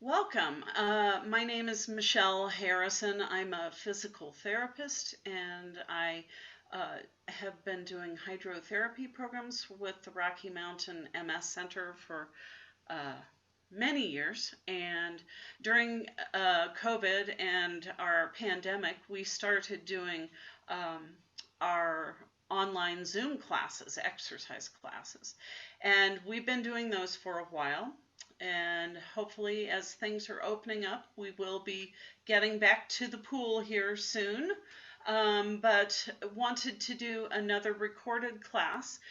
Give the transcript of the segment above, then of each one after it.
Welcome. My name is Michele Harrison. I'm a physical therapist and I have been doing hydrotherapy programs with the Rocky Mountain MS Center for uh, many years. And during COVID and our pandemic, we started doing um, our online Zoom classes, exercise classes. And we've been doing those for a while. And hopefully, as things are opening up, we will be getting back to the pool here soon. But wanted to do another recorded class.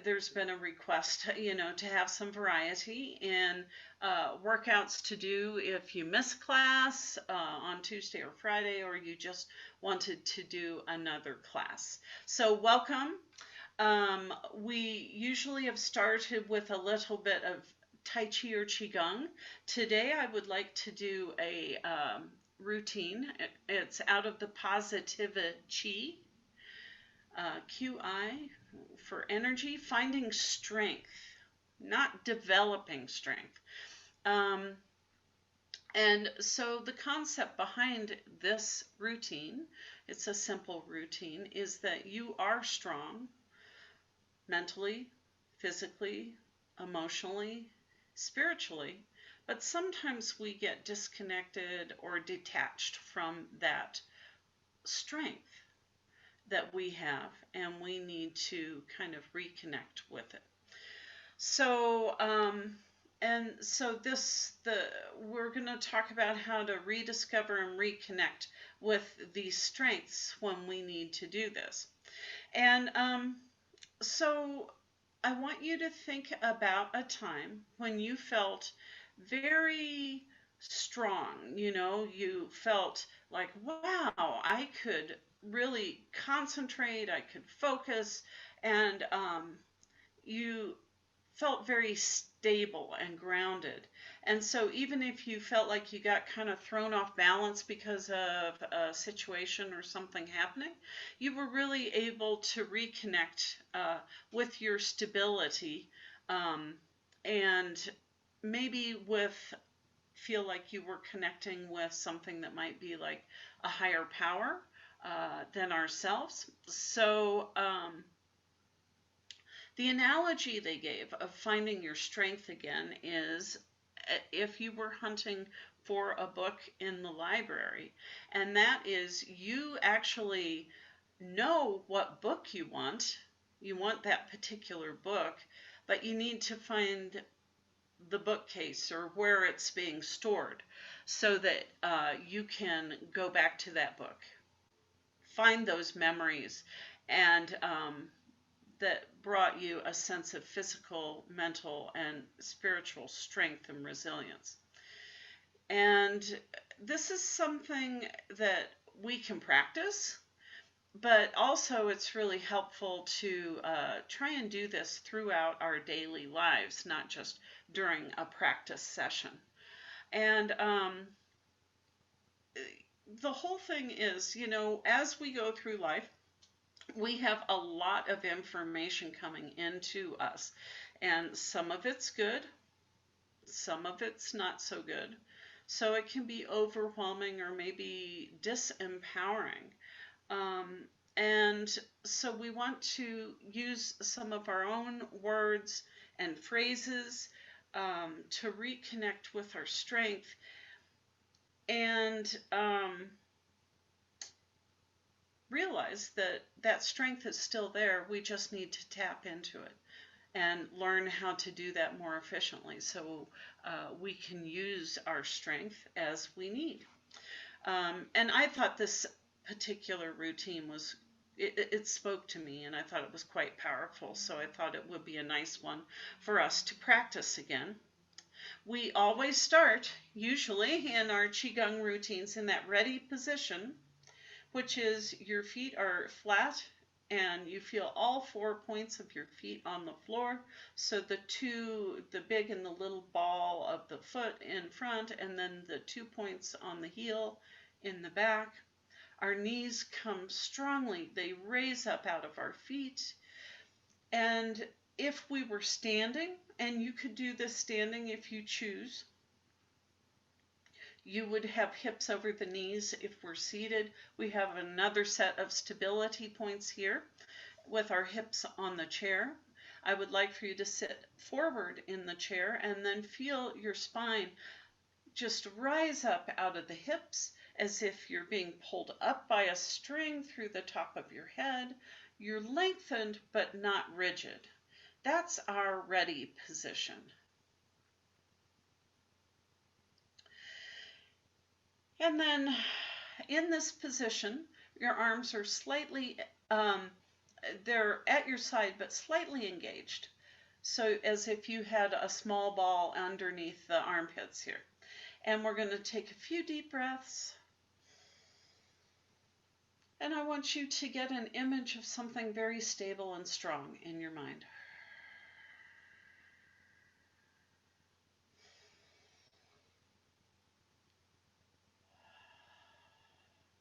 There's been a request, to have some variety in workouts to do if you miss class on Tuesday or Friday, or you just wanted to do another class. So, welcome. We usually have started with a little bit of Tai Chi or Qigong. Today, I would like to do a routine. It's out of the Positiva Chi, QI for energy, finding strength, not developing strength. Um, and so the concept behind this routine, it's a simple routine, is that you are strong mentally, physically, emotionally, spiritually, but sometimes we get disconnected or detached from that strength that we have, and we need to kind of reconnect with it. So, we're going to talk about how to rediscover and reconnect with these strengths when we need to do this. And so, I want you to think about a time when you felt very strong. You felt like, wow, I could really concentrate, I could focus, and you felt very stable and grounded. And so, even if you felt like you got kind of thrown off balance because of a situation or something happening, you were really able to reconnect with your stability, um, and maybe feel like you were connecting with something that might be like a higher power than ourselves. So, the analogy they gave of finding your strength again is if you were hunting for a book in the library, and that is you actually know what book you want. You want that particular book, but you need to find the bookcase or where it's being stored so that you can go back to that book, find those memories, and that brought you a sense of physical, mental, and spiritual strength and resilience. And this is something that we can practice, but also it's really helpful to try and do this throughout our daily lives, not just during a practice session. And the whole thing is, as we go through life, we have a lot of information coming into us, and some of it's good, some of it's not so good. So it can be overwhelming or maybe disempowering. And so we want to use some of our own words and phrases to reconnect with our strength and realize that that strength is still there. We just need to tap into it and learn how to do that more efficiently so we can use our strength as we need. And I thought this particular routine it spoke to me, and I thought it was quite powerful, so I thought it would be a nice one for us to practice again. We always start, usually, in our Qigong routines in that ready position, which is your feet are flat and you feel all 4 points of your feet on the floor. So the big and the little ball of the foot in front, and then the 2 points on the heel in the back. Our knees come strongly, they raise up out of our feet. And if we were standing, and you could do this standing if you choose, You would have hips over the knees if we're seated. We have another set of stability points here with our hips on the chair. I would like for you to sit forward in the chair and then feel your spine just rise up out of the hips as if you're being pulled up by a string through the top of your head. You're lengthened but not rigid. That's our ready position. And then in this position, your arms are slightly, they're at your side but slightly engaged. So as if you had a small ball underneath the armpits here. And we're going to take a few deep breaths. And I want you to get an image of something very stable and strong in your mind.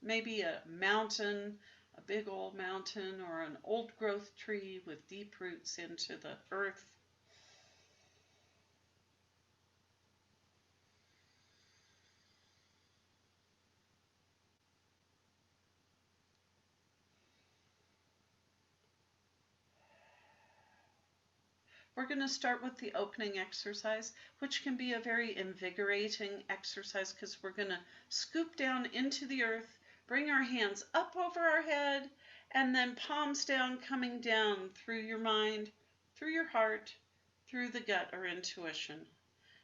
Maybe a mountain, a big old mountain, or an old growth tree with deep roots into the earth. We're going to start with the opening exercise, which can be a very invigorating exercise because we're going to scoop down into the earth, bring our hands up over our head, and then palms down, coming down through your mind, through your heart, through the gut or intuition.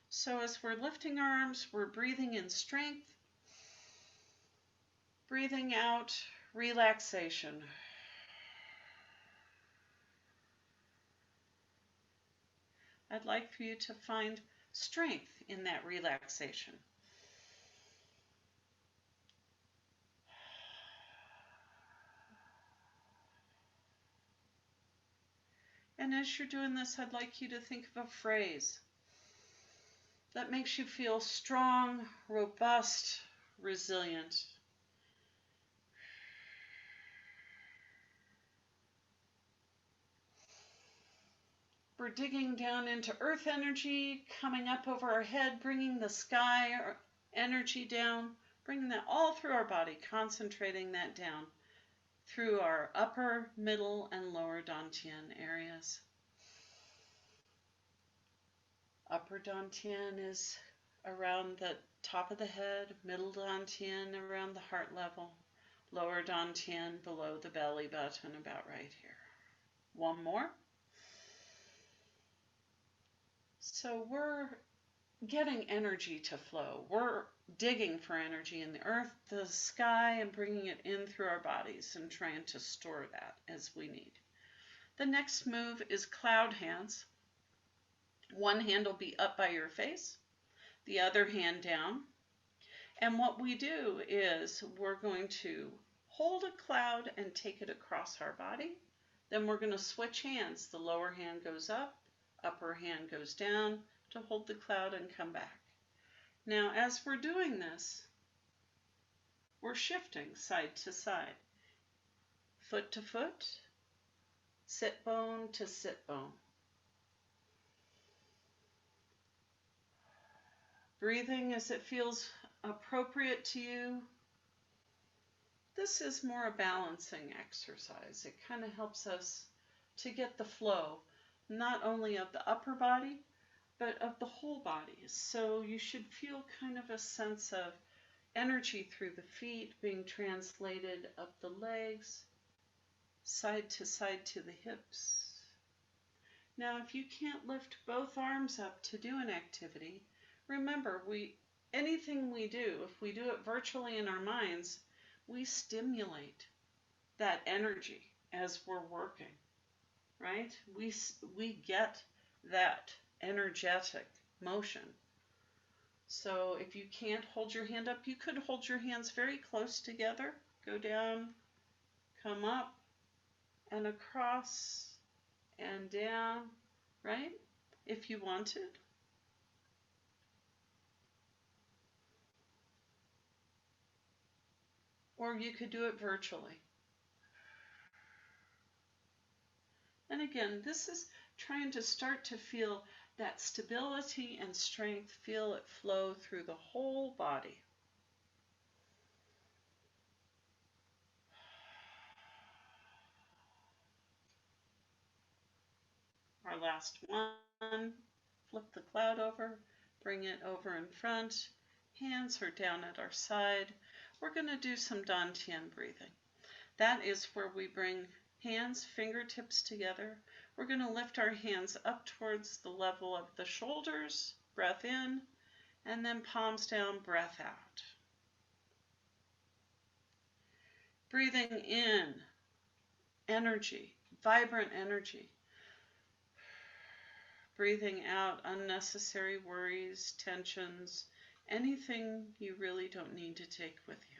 So as we're lifting our arms, we're breathing in strength, breathing out relaxation. I'd like for you to find strength in that relaxation. And as you're doing this, I'd like you to think of a phrase that makes you feel strong, robust, resilient. We're digging down into earth energy, coming up over our head, bringing the sky energy down, bringing that all through our body, concentrating that down through our upper, middle, and lower dantian areas. Upper dantian is around the top of the head, middle dantian around the heart level, lower dantian below the belly button, about right here. One more. So we're getting energy to flow. We're digging for energy in the earth, the sky, and bringing it in through our bodies and trying to store that as we need. The next move is cloud hands. One hand will be up by your face, the other hand down. And what we do is we're going to hold a cloud and take it across our body. Then we're going to switch hands. The lower hand goes up, upper hand goes down to hold the cloud and come back. Now, as we're doing this, we're shifting side to side, foot to foot, sit bone to sit bone. Breathing as it feels appropriate to you. This is more a balancing exercise. It kind of helps us to get the flow, not only of the upper body, but of the whole body. So you should feel kind of a sense of energy through the feet being translated up the legs, side to the hips. Now, if you can't lift both arms up to do an activity, remember, anything we do, if we do it virtually in our minds, we stimulate that energy as we're working, right? We get that energetic motion. So if you can't hold your hand up, you could hold your hands very close together, go down, come up, and across, and down, right? If you wanted. Or you could do it virtually. And again, this is trying to start to feel that stability and strength, feel it flow through the whole body. Our last one. Flip the cloud over, bring it over in front. Hands are down at our side. We're going to do some Dantian breathing. That is where we bring hands, fingertips together. We're going to lift our hands up towards the level of the shoulders, breath in, and then palms down, breath out. Breathing in, energy, vibrant energy. Breathing out, unnecessary worries, tensions, anything you really don't need to take with you.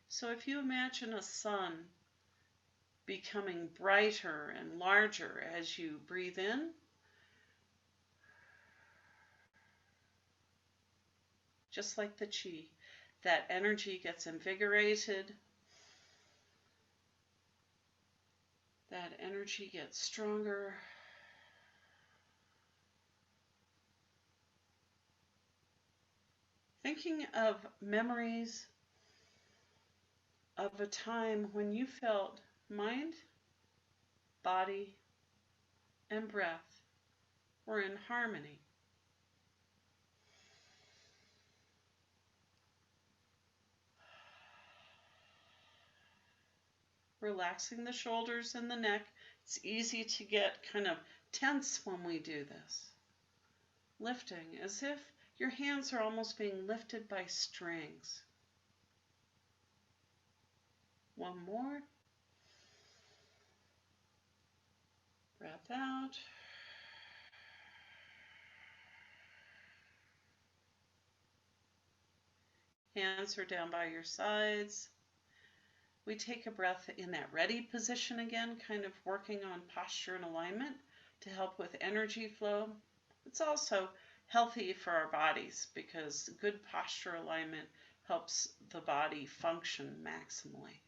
So if you imagine a sun becoming brighter and larger as you breathe in, just like the Qi, that energy gets invigorated, that energy gets stronger. Thinking of memories of a time when you felt mind, body, and breath were in harmony. Relaxing the shoulders and the neck. It's easy to get kind of tense when we do this. Lifting as if your hands are almost being lifted by strings. One more. Breath out. Hands are down by your sides. We take a breath in that ready position again, kind of working on posture and alignment to help with energy flow. It's also healthy for our bodies because good posture alignment helps the body function maximally.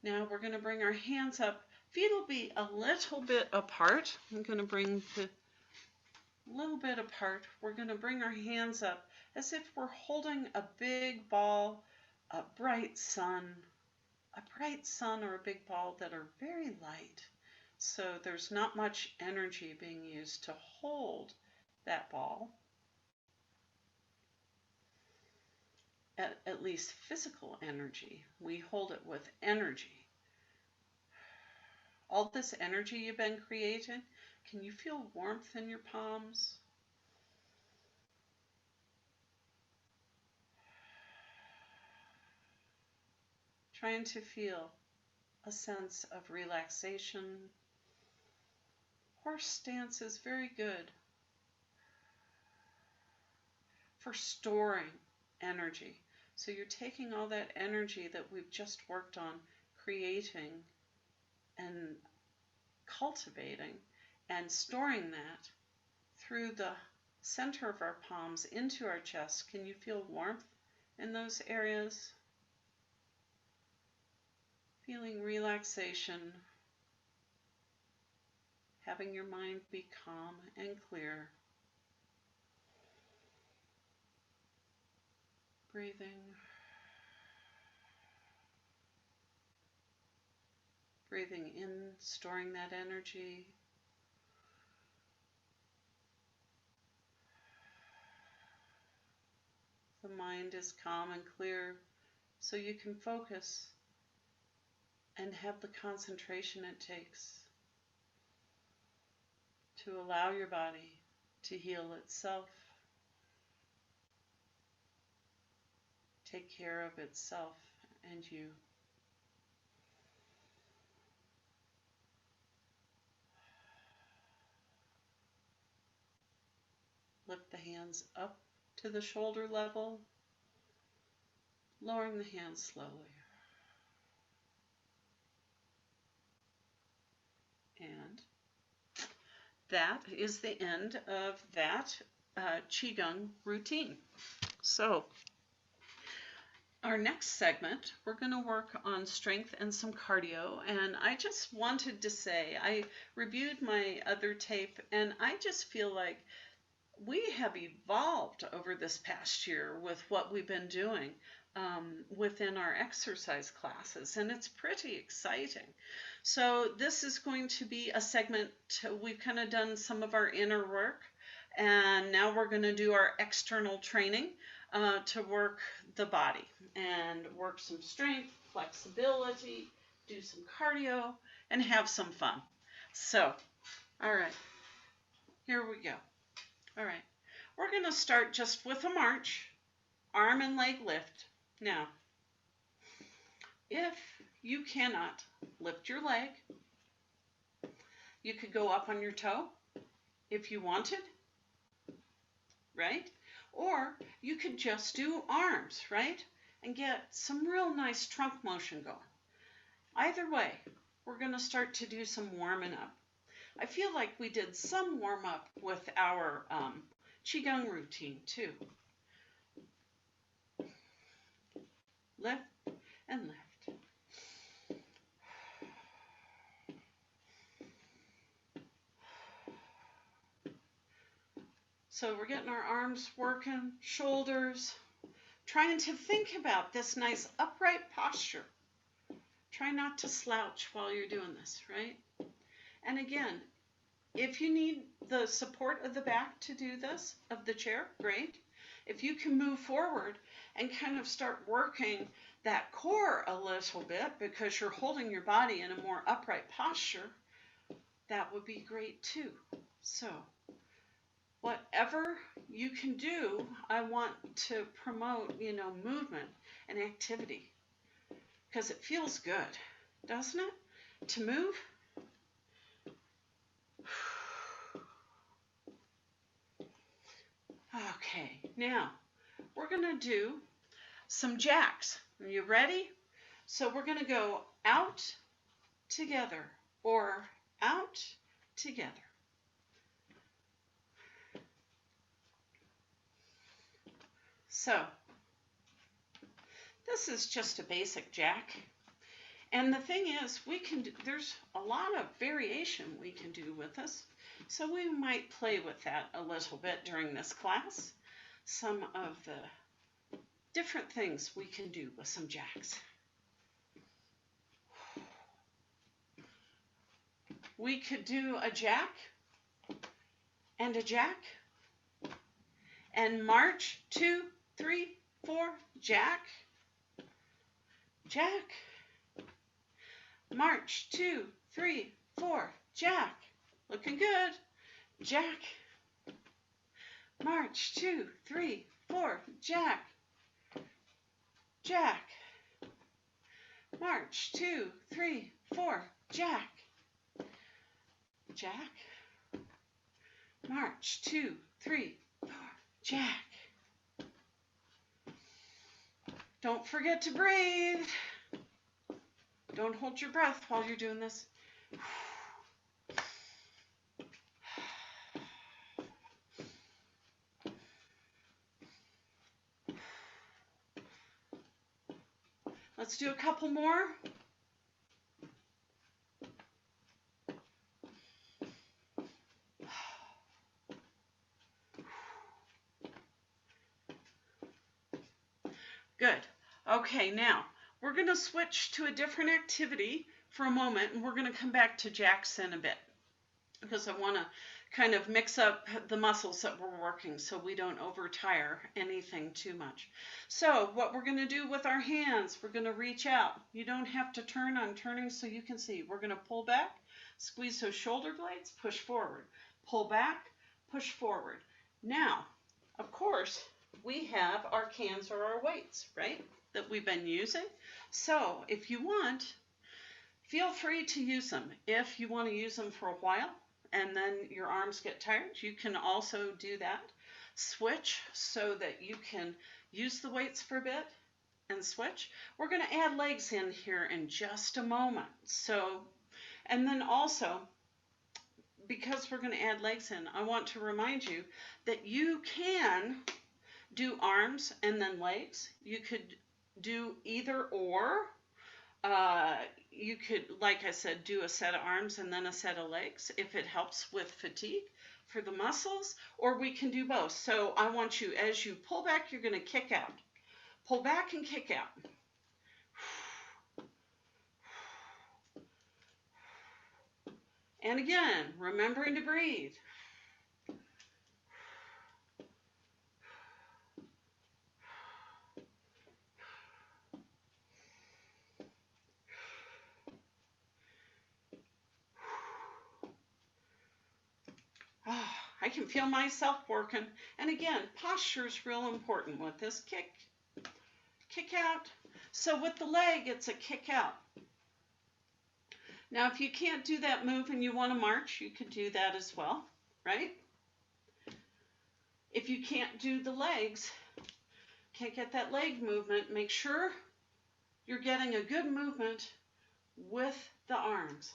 Now we're going to bring our hands up. Feet will be a little bit apart. I'm going to bring the little bit apart. We're going to bring our hands up as if we're holding a big ball, a bright sun or a big ball that are very light. So there's not much energy being used to hold that ball, at least physical energy. We hold it with energy. All this energy you've been creating, can you feel warmth in your palms? Trying to feel a sense of relaxation. Horse stance is very good for storing energy. So you're taking all that energy that we've just worked on creating and cultivating and storing that through the center of our palms into our chest. Can you feel warmth in those areas? Feeling relaxation, having your mind be calm and clear. Breathing. Breathing in, storing that energy. The mind is calm and clear, so you can focus and have the concentration it takes to allow your body to heal itself, take care of itself and you. Lift the hands up to the shoulder level, lowering the hands slowly. And that is the end of that Qigong routine. So our next segment, we're going to work on strength and some cardio. And I just wanted to say, I reviewed my other tape and I just feel like we have evolved over this past year with what we've been doing. within our exercise classes, and it's pretty exciting. So this is going to be a segment we've kind of done some of our inner work, and now we're going to do our external training to work the body and work some strength, flexibility, do some cardio, and have some fun. So, all right, here we go. All right, we're going to start just with a march, arm and leg lift. Now, if you cannot lift your leg, you could go up on your toe if you wanted, right? Or you could just do arms, right? And get some real nice trunk motion going. Either way, we're going to start to do some warming up. I feel like we did some warm up with our Qigong routine too. Lift and lift. So we're getting our arms working, shoulders, trying to think about this nice upright posture. Try not to slouch while you're doing this, right? And again, if you need the support of the back to do this, of the chair, great. If you can move forward and kind of start working that core a little bit because you're holding your body in a more upright posture, that would be great too. So, whatever you can do, I want to promote, movement and activity because it feels good, doesn't it? To move. Okay, now we're going to do some jacks. Are you ready? So we're going to go out together or out together. So this is just a basic jack. And the thing is, there's a lot of variation we can do with this. So we might play with that a little bit during this class. Some of the different things we can do with some jacks. We could do a jack and a jack and march 2, 3, 4, jack, jack, march 2, 3, 4, jack, looking good, jack, march 2, 3, 4, jack, jack, march 2, 3, 4, jack, jack, march 2, 3, 4, jack. Don't forget to breathe. Don't hold your breath while you're doing this. Let's do a couple more. Good. Okay, now we're going to switch to a different activity for a moment, and we're going to come back to jacks in a bit because I want to kind of mix up the muscles that we're working so we don't overtire anything too much. So what we're going to do with our hands, we're going to reach out. You don't have to turn. I'm turning so you can see. We're going to pull back, squeeze those shoulder blades, push forward. Pull back, push forward. Now, of course, we have our cans or our weights, right, that we've been using. So if you want, feel free to use them. If you want to use them for a while and then your arms get tired, you can also do that. Switch so that you can use the weights for a bit and switch. We're going to add legs in here in just a moment. So, and then also, because we're going to add legs in, I want to remind you that you can do arms and then legs. You could do either or. You could, like I said, do a set of arms and then a set of legs if it helps with fatigue for the muscles, or we can do both. So I want you, as you pull back, you're going to kick out. Pull back and kick out. And again, remembering to breathe. Oh, I can feel myself working. And again, posture is real important with this kick out. So with the leg, it's a kick out. Now, if you can't do that move and you want to march, you could do that as well, right? If you can't do the legs, can't get that leg movement, make sure you're getting a good movement with the arms.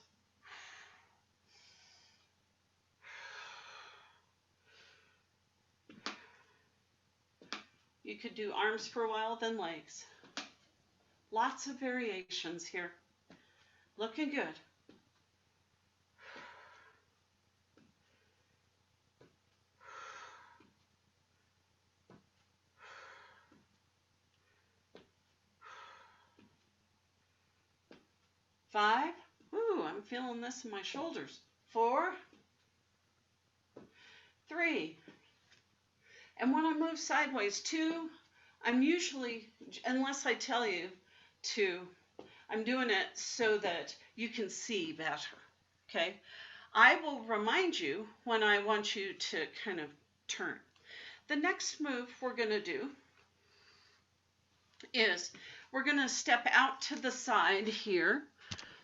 You could do arms for a while, then legs. Lots of variations here. Looking good. Five. Ooh, I'm feeling this in my shoulders. 4, 3. And when I move sideways, 2, I'm usually, unless I tell you to, I'm doing it so that you can see better, okay? I will remind you when I want you to kind of turn. The next move we're going to do is we're going to step out to the side here.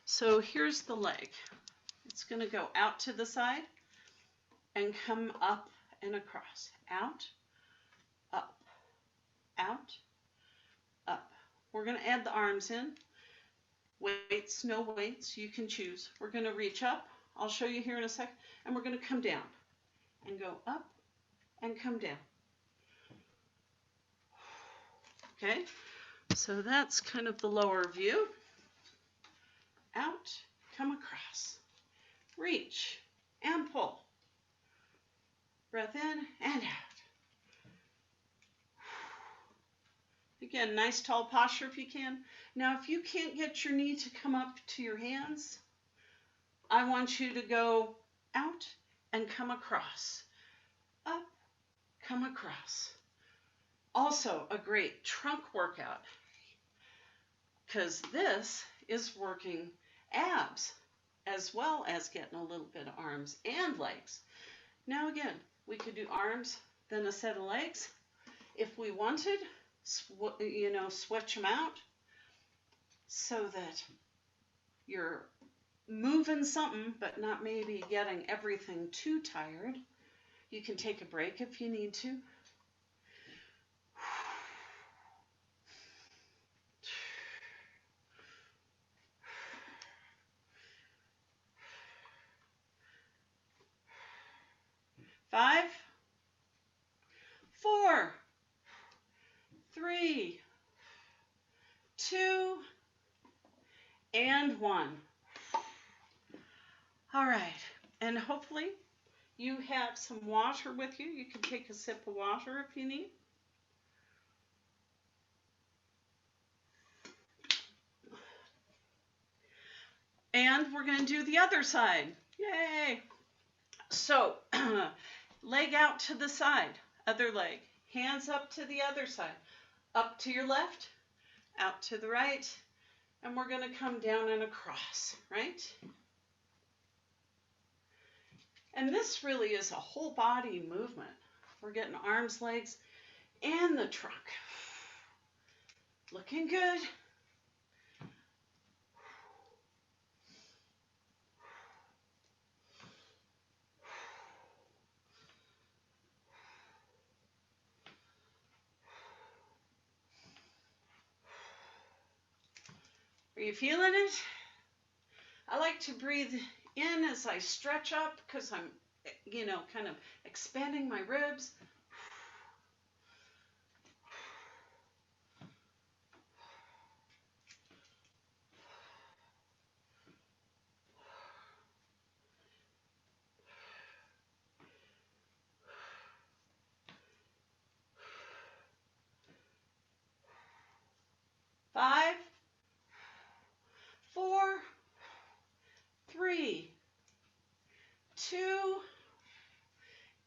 So here's the leg. It's going to go out to the side and come up and across. Out, up, out, up. We're going to add the arms in. Weights, no weights, you can choose. We're going to reach up. I'll show you here in a sec. And we're going to come down and go up and come down. Okay, so that's kind of the lower view. Out, come across. Reach and pull. Breath in and out. Again, nice tall posture if you can. Now, if you can't get your knee to come up to your hands, I want you to go out and come across. Up, come across. Also a great trunk workout, because this is working abs as well as getting a little bit of arms and legs. Now again, we could do arms, then a set of legs. If we wanted, switch them out so that you're moving something, but not maybe getting everything too tired. You can take a break if you need to. Five, 4, 3, 2, and 1. All right, and hopefully you have some water with you. You can take a sip of water if you need. And we're going to do the other side. Yay! So, leg out to the side, other leg. Hands up to the other side. Up to your left, out to the right, and we're going to come down and across, right? And this really is a whole body movement. We're getting arms, legs, and the trunk. Looking good. Are you feeling it? I like to breathe in as I stretch up because I'm, kind of expanding my ribs. 3, 2,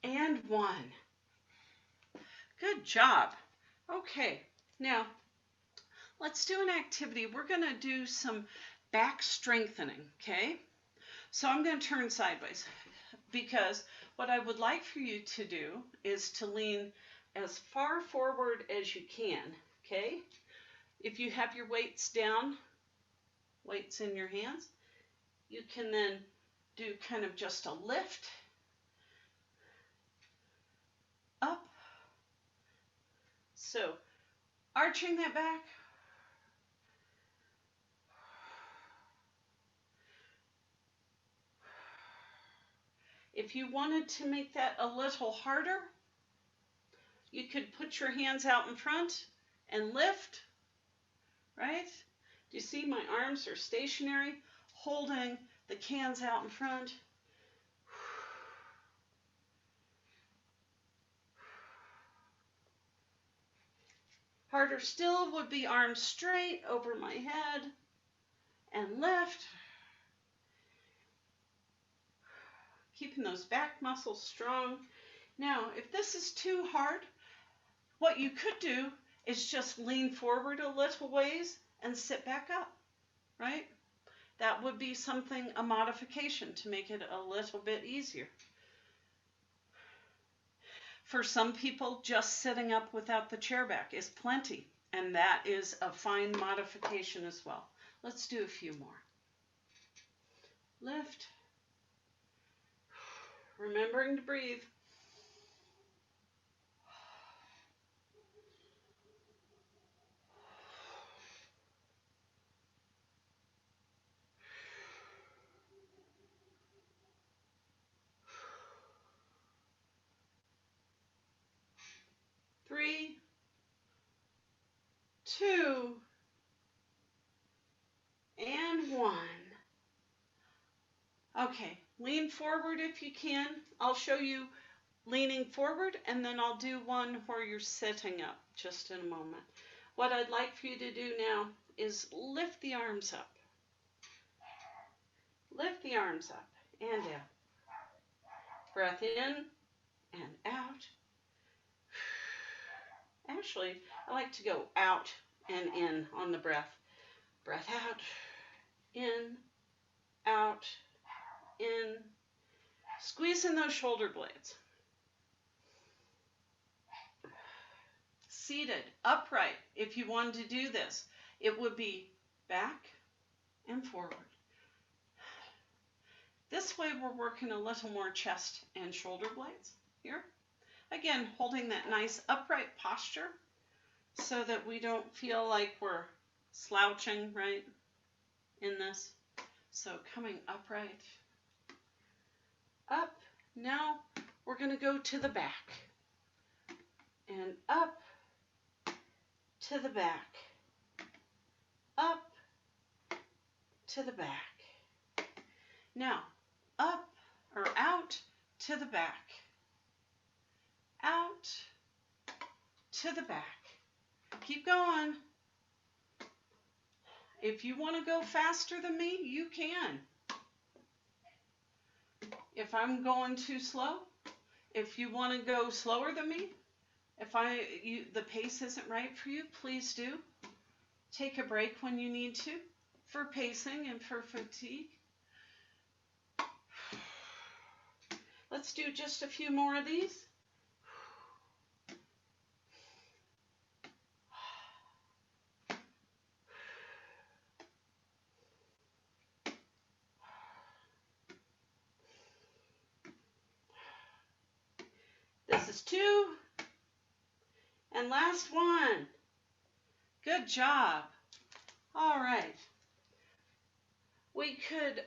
and 1. Good job. Okay, now let's do an activity. We're going to do some back strengthening, okay? So I'm going to turn sideways because what I would like for you to do is to lean as far forward as you can, okay? If you have your weights down, weights in your hands, you can then do kind of just a lift up. So arching that back. If you wanted to make that a little harder, you could put your hands out in front and lift, right? Do you see my arms are stationary, holding the cans out in front? Harder still would be arms straight over my head and lift. Keeping those back muscles strong. Now, if this is too hard, what you could do is just lean forward a little ways and sit back up, right? That would be something, a modification to make it a little bit easier. For some people, just sitting up without the chair back is plenty, and that is a fine modification as well. Let's do a few more. Lift. Remembering to breathe. Three, 2, and 1. Okay, lean forward if you can. I'll show you leaning forward, and then I'll do one where you're sitting up just in a moment. What I'd like for you to do now is lift the arms up. Lift the arms up and down. Breath in and out. Actually, I like to go out and in on the breath. Breath out, in, out, in. Squeeze in those shoulder blades. Seated, upright. If you wanted to do this, it would be back and forward. This way we're working a little more chest and shoulder blades here. Again, holding that nice upright posture so that we don't feel like we're slouching, right, in this. So coming upright, up. Now we're going to go to the back and up to the back, up to the back. Now up or out to the back, out to the back. Keep going. If you want to go faster than me, you can. If I'm going too slow, if you want to go slower than me, if the pace isn't right for you, please do. Take a break when you need to for pacing and for fatigue. Let's do just a few more of these. This is 2. And last one. Good job. All right. We could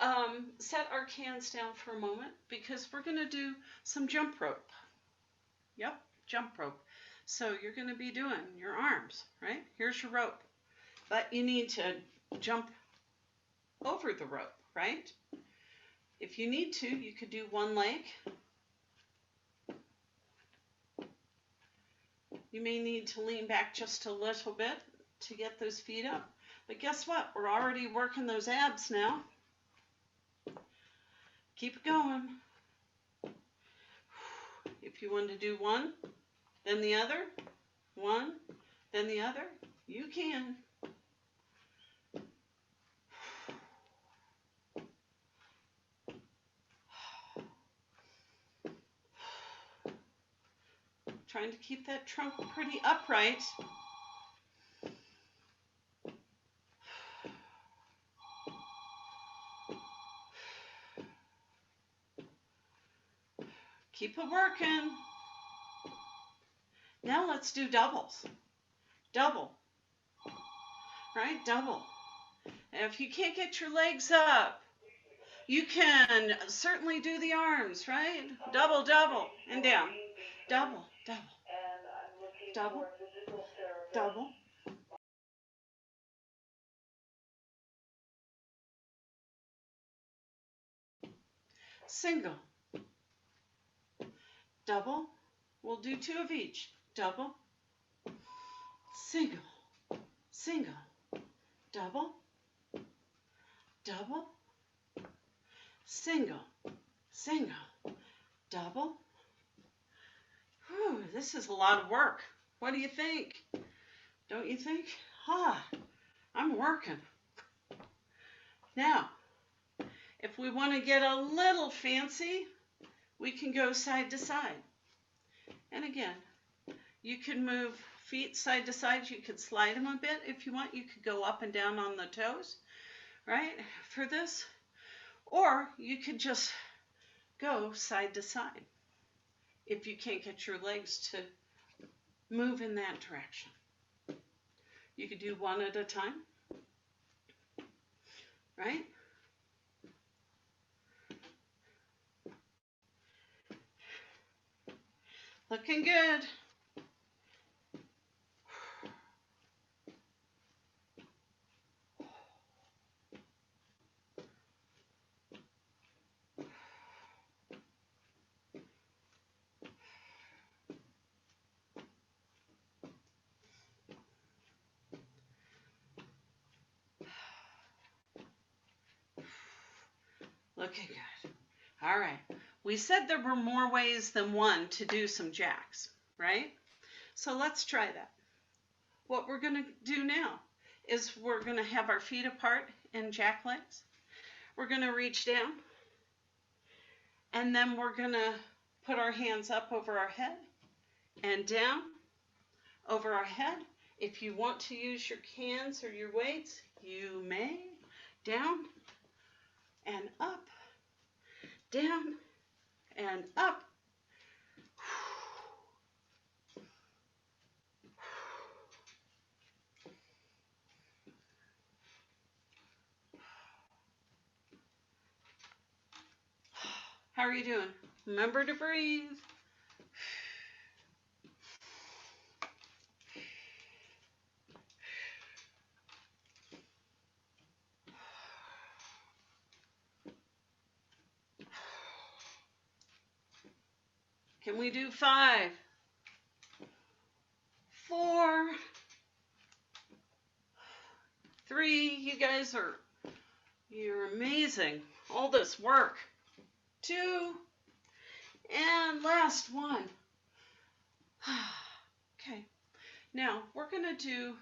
set our cans down for a moment because we're going to do some jump rope. Yep, jump rope. So you're going to be doing your arms, right? Here's your rope. But you need to jump over the rope, right? If you need to, you could do one leg. You may need to lean back just a little bit to get those feet up. But guess what? We're already working those abs now. Keep going. If you want to do one, then the other, one, then the other, you can. Trying to keep that trunk pretty upright. Keep it working. Now let's do doubles. Double. Right? Double. And if you can't get your legs up, you can certainly do the arms, right? Double, double, and down. Double, double. Double, double. Single. Double. We'll do two of each. Double. Single. Single. Double. Double. Single. Single. Double. Whew, this is a lot of work. What do you think? Don't you think? I'm working. Now, if we want to get a little fancy, we can go side to side. And again, you can move feet side to side. You could slide them a bit if you want. You could go up and down on the toes, right, for this. Or you could just go side to side if you can't get your legs to move in that direction. You could do one at a time, right? Looking good. Looking good. All right. We said there were more ways than one to do some jacks, right? So let's try that. What we're going to do now is we're going to have our feet apart in jack legs. We're going to reach down, and then we're going to put our hands up over our head and down over our head. If you want to use your hands or your weights, you may. Down and up, down and up. How are you doing? Remember to breathe. Can we do 5, 4, 3? You guys you're amazing. All this work. 2, and last one. Okay. Now we're going to do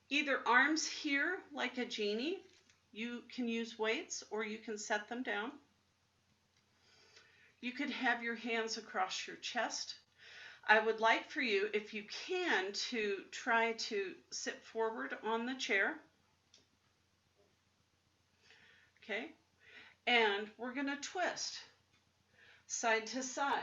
either arms here like a genie. You can use weights or you can set them down. You could have your hands across your chest. I would like for you, if you can, to try to sit forward on the chair. Okay? And we're going to twist side to side.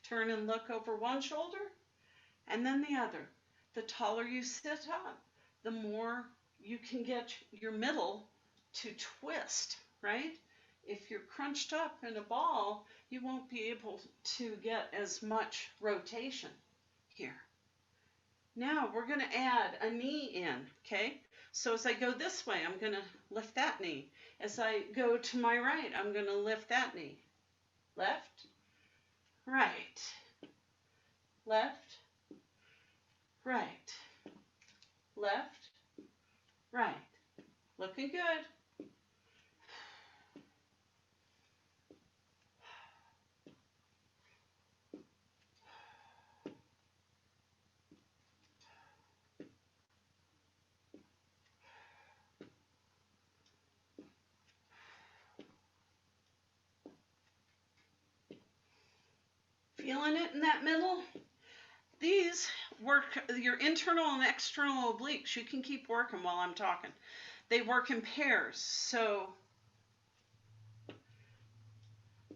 Turn and look over one shoulder and then the other. The taller you sit up, the more you can get your middle to twist, right? If you're crunched up in a ball, you won't be able to get as much rotation here. Now we're going to add a knee in, okay? So as I go this way, I'm going to lift that knee. As I go to my right, I'm going to lift that knee. Left, right, left, Feeling it in that middle? These work, your internal and external obliques. You can keep working while I'm talking. They work in pairs. So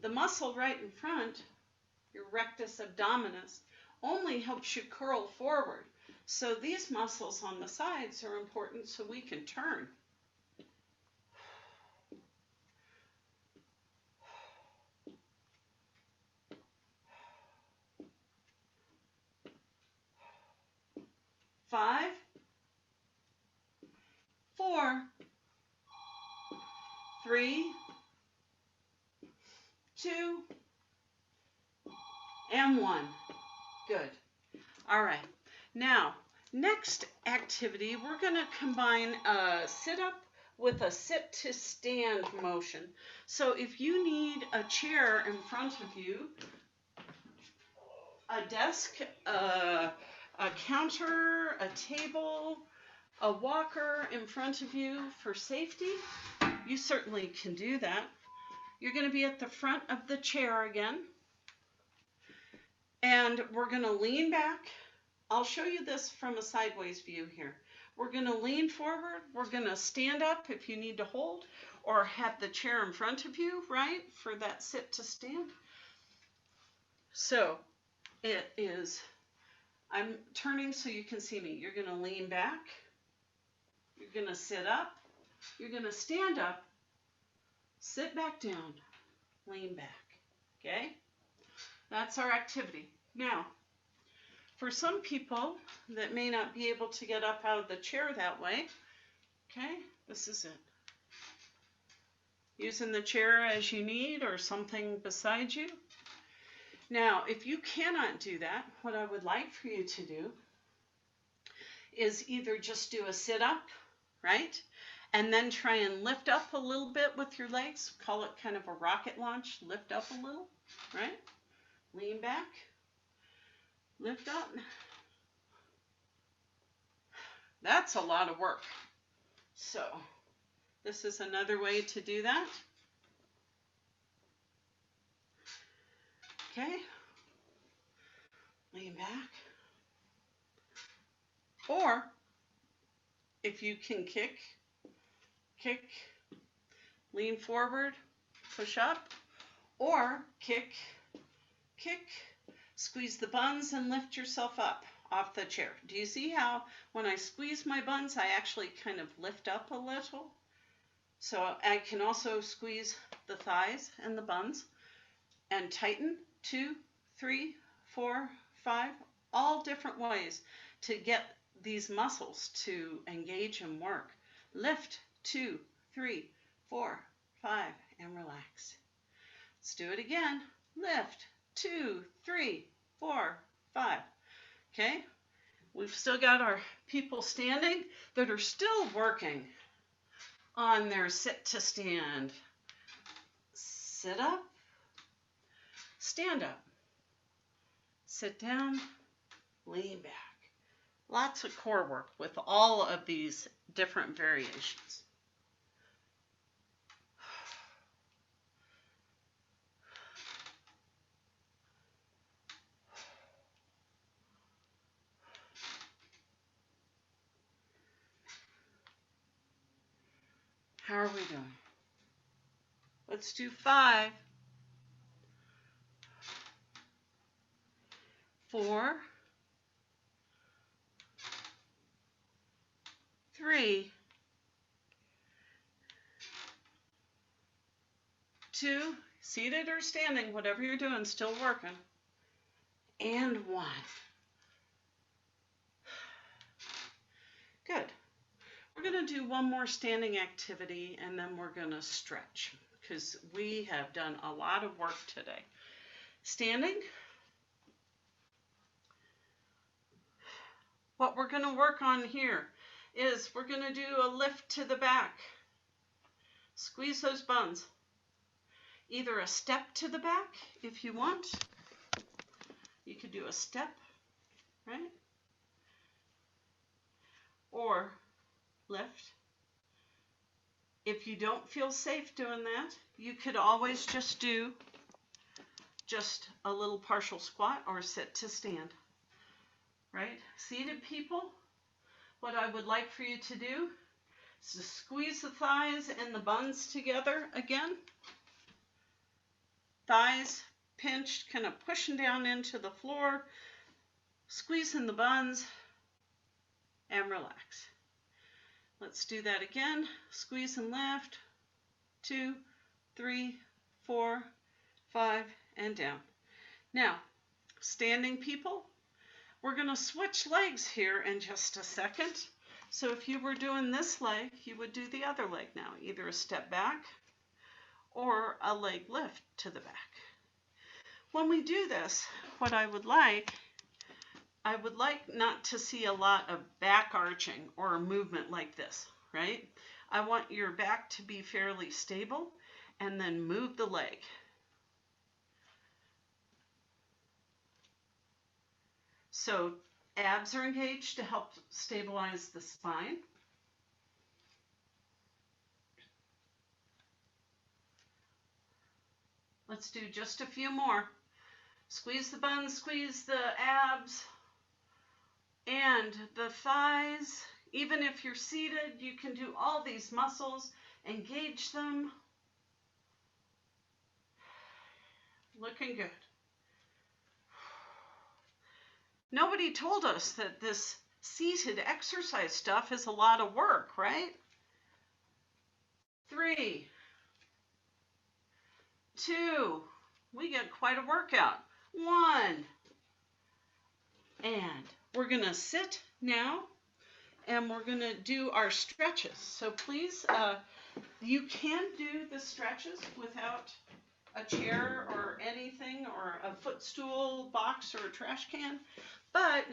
the muscle right in front, your rectus abdominis, only helps you curl forward. So these muscles on the sides are important so we can turn. Five, 4, 3, 2, and 1. Good. All right. Now, next activity, we're going to combine a sit-up with a sit-to-stand motion. So if you need a chair in front of you, a desk, a counter, a table, a walker in front of you for safety, you certainly can do that. You're going to be at the front of the chair again. And we're going to lean back. I'll show you this from a sideways view here. We're going to lean forward. We're going to stand up if you need to hold or have the chair in front of you, right, for that sit to stand. So it is, I'm turning so you can see me. You're going to lean back. You're going to sit up. You're going to stand up, sit back down, lean back. Okay? That's our activity. Now, for some people that may not be able to get up out of the chair that way, okay, this is it. Using the chair as you need or something beside you. Now, if you cannot do that, what I would like for you to do is either just do a sit-up, right? And then try and lift up a little bit with your legs. Call it kind of a rocket launch. Lift up a little, right? Lean back. Lift up. That's a lot of work. So this is another way to do that. Okay. Lean back. Or if you can kick, lean forward, push up, or kick, squeeze the buns and lift yourself up off the chair. Do you see how when I squeeze my buns, I actually kind of lift up a little? So I can also squeeze the thighs and the buns and tighten. 2, 3, 4, 5, all different ways to get these muscles to engage and work. Lift, 2, 3, 4, 5, and relax. Let's do it again. Lift, 2, 3, 4, 5. Okay, we've still got our people standing that are still working on their sit to stand. Sit up, stand up, sit down, lean back. Lots of core work with all of these different variations. How are we doing? Let's do 5, 4, 3, 2, seated or standing, whatever you're doing, still working, and 1. Good. We're going to do one more standing activity and then we're going to stretch because we have done a lot of work today. Standing. What we're going to work on here is we're going to do a lift to the back. Squeeze those buns. Either a step to the back if you want. You could do a step, right? Or lift. If you don't feel safe doing that, you could always just do just a little partial squat or sit to stand, right? Seated people, what I would like for you to do is to squeeze the thighs and the buns together again. Thighs pinched, kind of pushing down into the floor, squeezing the buns, and relax. Let's do that again. Squeeze and lift. 2, 3, 4, 5, and down. Now, standing people, we're going to switch legs here in just a second. So if you were doing this leg, you would do the other leg now, either a step back or a leg lift to the back. When we do this, what I would like not to see a lot of back arching or a movement like this, right? I want your back to be fairly stable, and then move the leg. So abs are engaged to help stabilize the spine. Let's do just a few more. Squeeze the buns, squeeze the abs and the thighs. Even if you're seated, you can do all these muscles, engage them. Looking good. Nobody told us that this seated exercise stuff is a lot of work, right? 3, 2, we get quite a workout. 1, and we're going to sit now, and we're going to do our stretches. So please, you can do the stretches without a chair or anything, or a footstool, box, or a trash can, but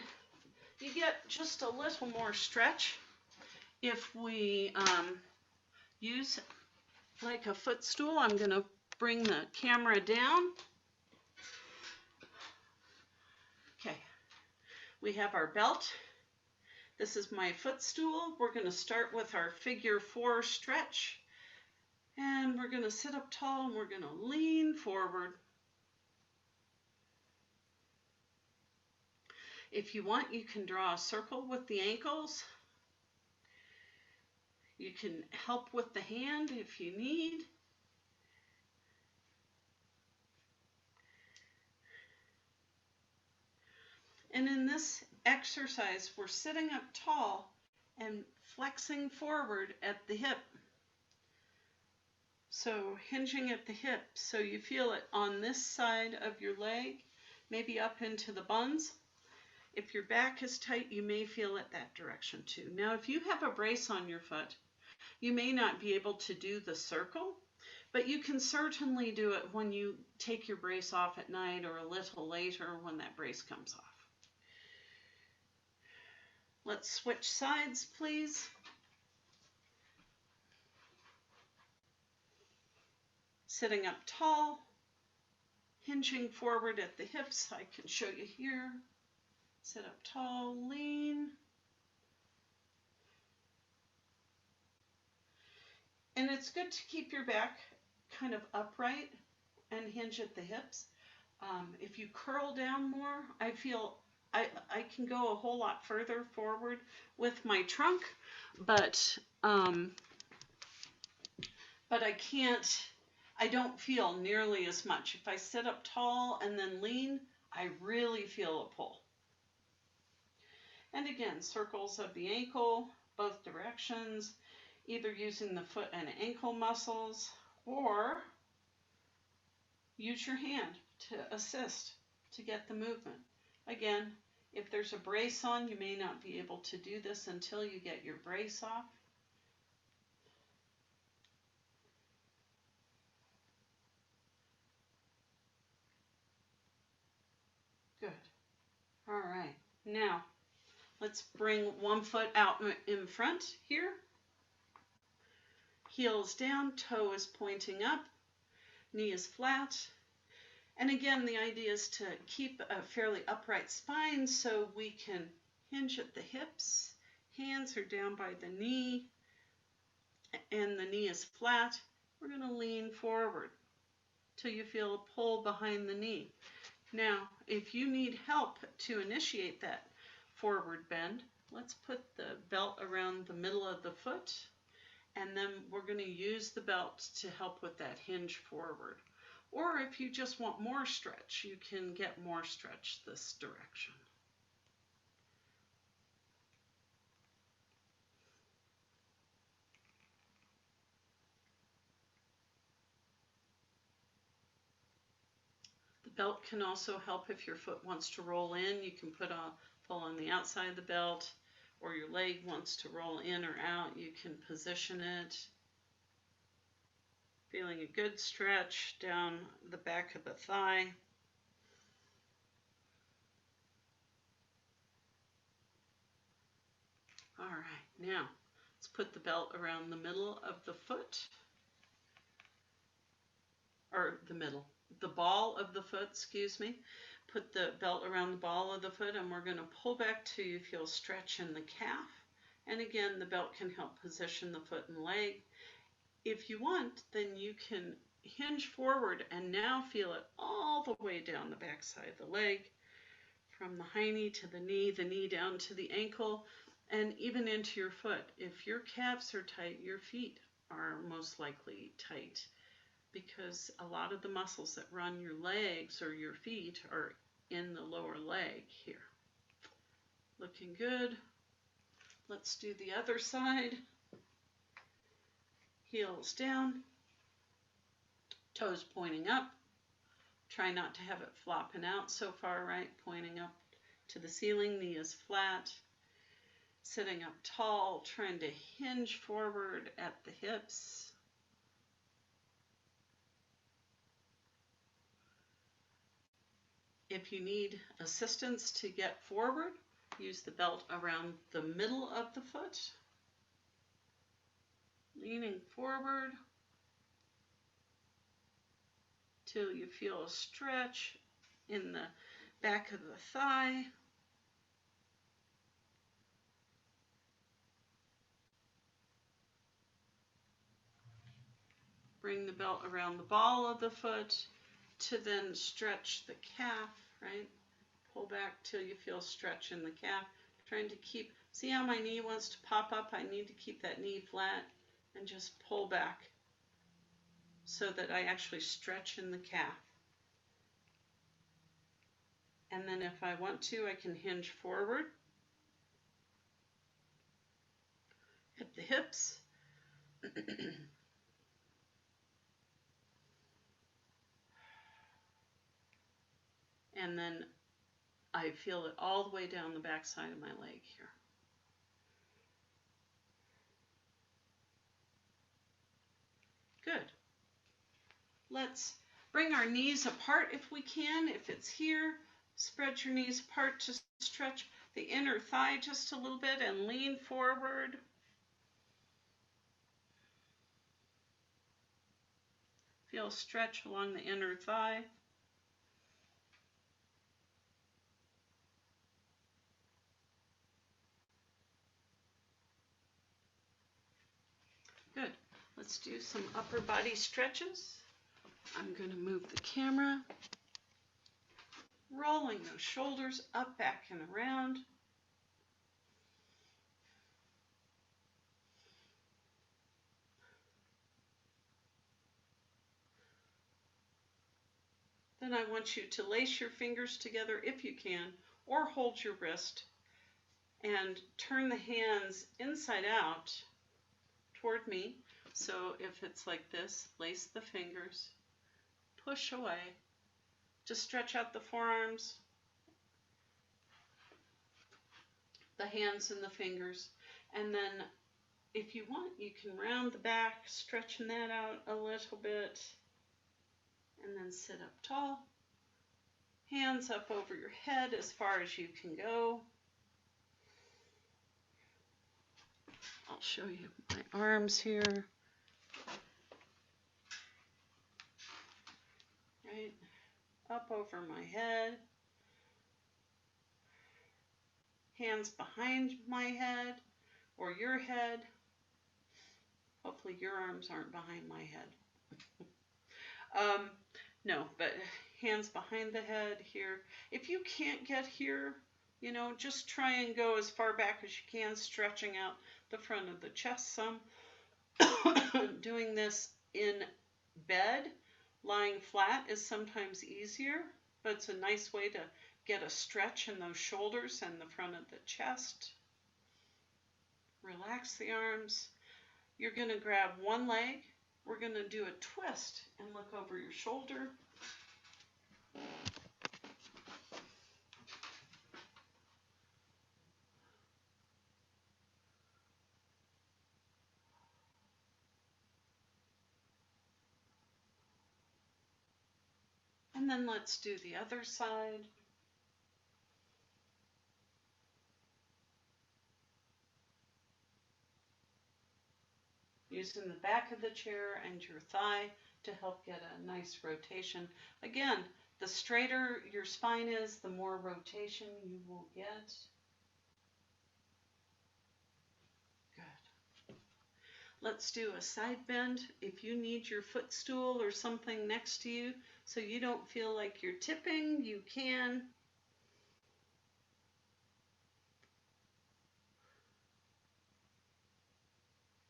you get just a little more stretch if we use like a footstool. I'm going to bring the camera down. Okay, we have our belt. This is my footstool. We're going to start with our figure 4 stretch. And we're going to sit up tall and we're going to lean forward. If you want, you can draw a circle with the ankles. You can help with the hand if you need. And in this exercise, we're sitting up tall and flexing forward at the hip. So hinging at the hip, so you feel it on this side of your leg, maybe up into the buns. If your back is tight, you may feel it that direction too. Now, if you have a brace on your foot, you may not be able to do the circle, but you can certainly do it when you take your brace off at night or a little later when that brace comes off. Let's switch sides, please. Sitting up tall, hinging forward at the hips. I can show you here. Sit up tall, lean. And it's good to keep your back kind of upright and hinge at the hips. If you curl down more, I feel I can go a whole lot further forward with my trunk, but I don't feel nearly as much. If I sit up tall and then lean, I really feel a pull. And again, circles of the ankle, both directions, either using the foot and ankle muscles, or use your hand to assist to get the movement. Again, if there's a brace on, you may not be able to do this until you get your brace off. Good. All right. Now, let's bring one foot out in front here. Heels down, toe is pointing up, knee is flat. And again, the idea is to keep a fairly upright spine so we can hinge at the hips. Hands are down by the knee, and the knee is flat. We're going to lean forward. till you feel a pull behind the knee. Now, if you need help to initiate that forward bend, let's put the belt around the middle of the foot, and then we're going to use the belt to help with that hinge forward. Or if you just want more stretch, you can get more stretch this direction. The belt can also help if your foot wants to roll in. You can pull on the outside of the belt, or your leg wants to roll in or out. You can position it. Feeling a good stretch down the back of the thigh. All right, now let's put the belt around the middle of the foot, or the ball of the foot, excuse me. Put the belt around the ball of the foot, and we're going to pull back till you feel stretch in the calf. And again, the belt can help position the foot and leg. If you want, then you can hinge forward and now feel it all the way down the back side of the leg, from the high knee to the knee down to the ankle, and even into your foot. If your calves are tight, your feet are most likely tight, because a lot of the muscles that run your legs or your feet are in the lower leg here. Looking good. Let's do the other side. Heels down, toes pointing up. Try not to have it flopping out so far, right? Pointing up to the ceiling, knee is flat. Sitting up tall, trying to hinge forward at the hips. If you need assistance to get forward, use the belt around the middle of the foot. Leaning forward till you feel a stretch in the back of the thigh. Bring the belt around the ball of the foot to then stretch the calf, right? Pull back till you feel stretch in the calf. Trying to keep, see how my knee wants to pop up? I need to keep that knee flat and just pull back so that I actually stretch in the calf. And then if I want to, I can hinge forward. Hit the hips. And then I feel it all the way down the back side of my leg here. Good. Let's bring our knees apart if we can. If it's here, spread your knees apart to stretch the inner thigh just a little bit and lean forward. Feel stretch along the inner thigh. Good. Let's do some upper body stretches. I'm going to move the camera. Rolling those shoulders up, back, and around. Then I want you to lace your fingers together if you can, or hold your wrist and turn the hands inside out toward me. So if it's like this, lace the fingers, push away, just stretch out the forearms, the hands and the fingers, and then if you want, you can round the back, stretching that out a little bit, and then sit up tall. Hands up over your head as far as you can go. I'll show you my arms here. Right, up over my head. Hands behind my head or your head. Hopefully your arms aren't behind my head. No, but hands behind the head here. If you can't get here, you know, just try and go as far back as you can, stretching out the front of the chest some. Doing this in bed, lying flat, is sometimes easier, but it's a nice way to get a stretch in those shoulders and the front of the chest. Relax the arms. You're going to grab one leg. We're going to do a twist and look over your shoulder. And then let's do the other side. Using the back of the chair and your thigh to help get a nice rotation. Again, the straighter your spine is, the more rotation you will get. Good. Let's do a side bend. If you need your footstool or something next to you so you don't feel like you're tipping, you can.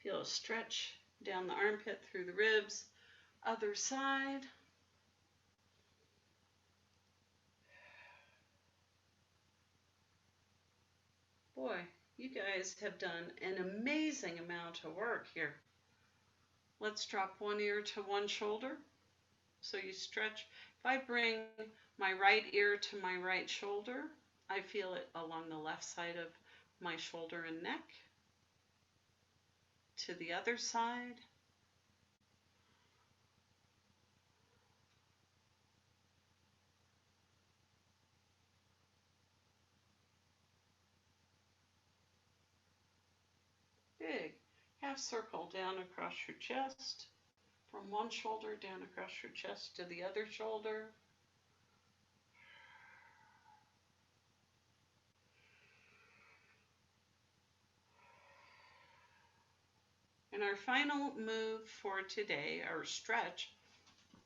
Feel a stretch down the armpit through the ribs. Other side. Boy, you guys have done an amazing amount of work here. Let's drop one ear to one shoulder. So you stretch. If I bring my right ear to my right shoulder, I feel it along the left side of my shoulder and neck. To the other side. Big half circle down across your chest. From one shoulder down across your chest to the other shoulder. And our final move for today, our stretch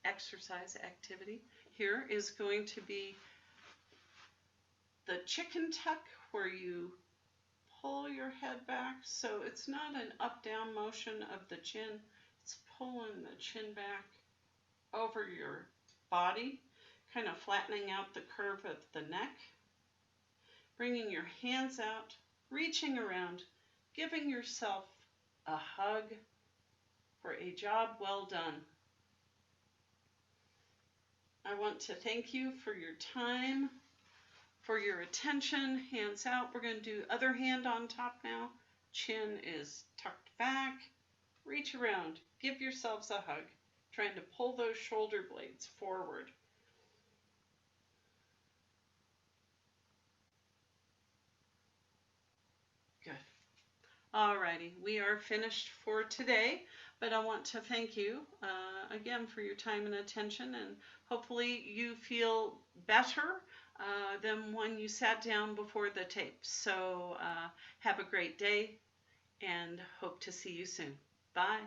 exercise activity here, is going to be the chicken tuck, where you pull your head back. So it's not an up-down motion of the chin. It's pulling the chin back over your body, kind of flattening out the curve of the neck. Bringing your hands out, reaching around, giving yourself a hug for a job well done. I want to thank you for your time, for your attention. Hands out. We're going to do other hand on top now. Chin is tucked back. Reach around. Give yourselves a hug. Trying to pull those shoulder blades forward. Good. Alrighty, we are finished for today, but I want to thank you again for your time and attention, and hopefully you feel better than when you sat down before the tape. So have a great day and hope to see you soon. Bye.